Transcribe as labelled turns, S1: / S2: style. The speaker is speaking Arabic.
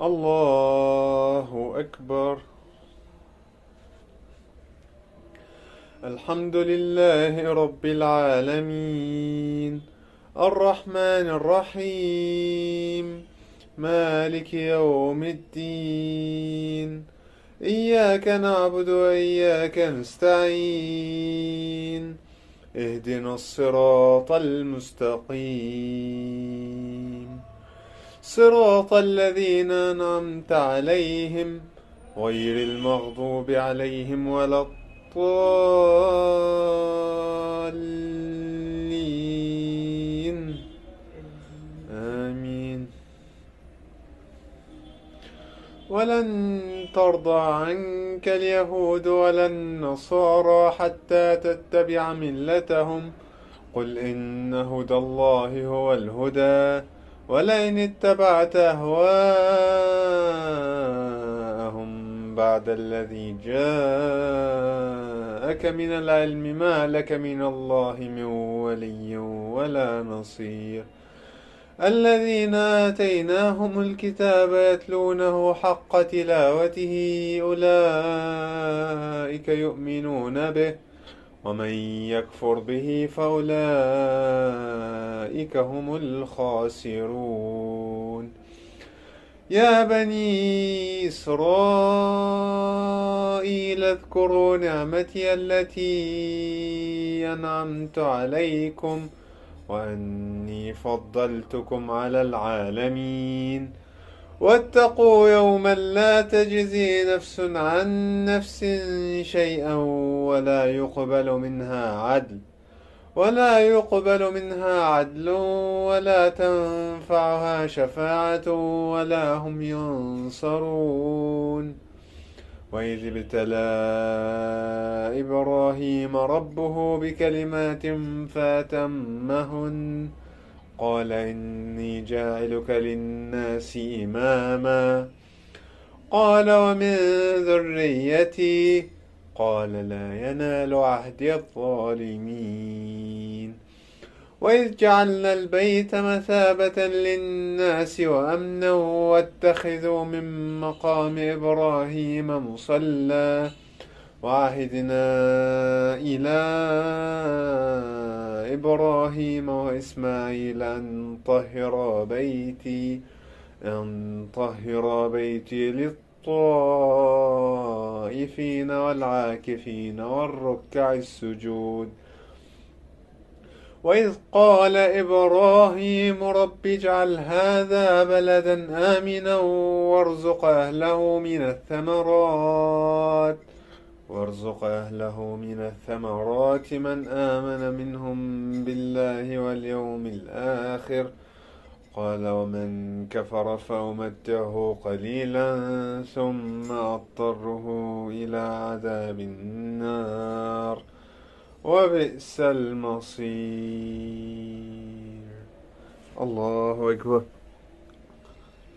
S1: الله أكبر. الحمد لله رب العالمين، الرحمن الرحيم، مالك يوم الدين. إياك نعبد وإياك نستعين، اهدنا الصراط المستقيم، صراط الذين أنعمت عليهم غير المغضوب عليهم ولا الضالين. آمين. ولن ترضى عنك اليهود ولا النصارى حتى تتبع ملتهم، قل إن هدى الله هو الهدى، ولئن اتبعت أهواءهم بعد الذي جاءك من العلم ما لك من الله من ولي ولا نصير. الذين آتيناهم الكتاب يتلونه حق تلاوته أولئك يؤمنون به، ومن يكفر به فأولئك هم الخاسرون. يا بني إسرائيل اذكروا نعمتي التي أنعمت عليكم وأني فضلتكم على العالمين. واتقوا يوما لا تجزي نفس عن نفس شيئا ولا يقبل منها عدل ولا تنفعها شفاعة ولا هم ينصرون. وإذ ابتلى إبراهيم ربه بكلمات فأتمهن، قال إني جاعلك للناس إماما، قال ومن ذريتي، قال لا ينال عهد الظالمين. وإذ جعلنا البيت مثابة للناس وأمنا واتخذوا من مقام إبراهيم مصلى، وعهدنا إلى إبراهيم وإسماعيل أن طهر بيتي للطائفين والعاكفين والركع السجود. وإذ قال إبراهيم رب اجعل هذا بلدا آمنا وارزق أهله من الثمرات من آمن منهم بالله واليوم الآخر، قال ومن كفر فأمتعه قليلا ثم أضطره إلى عذاب النار وبئس المصير. الله أكبر.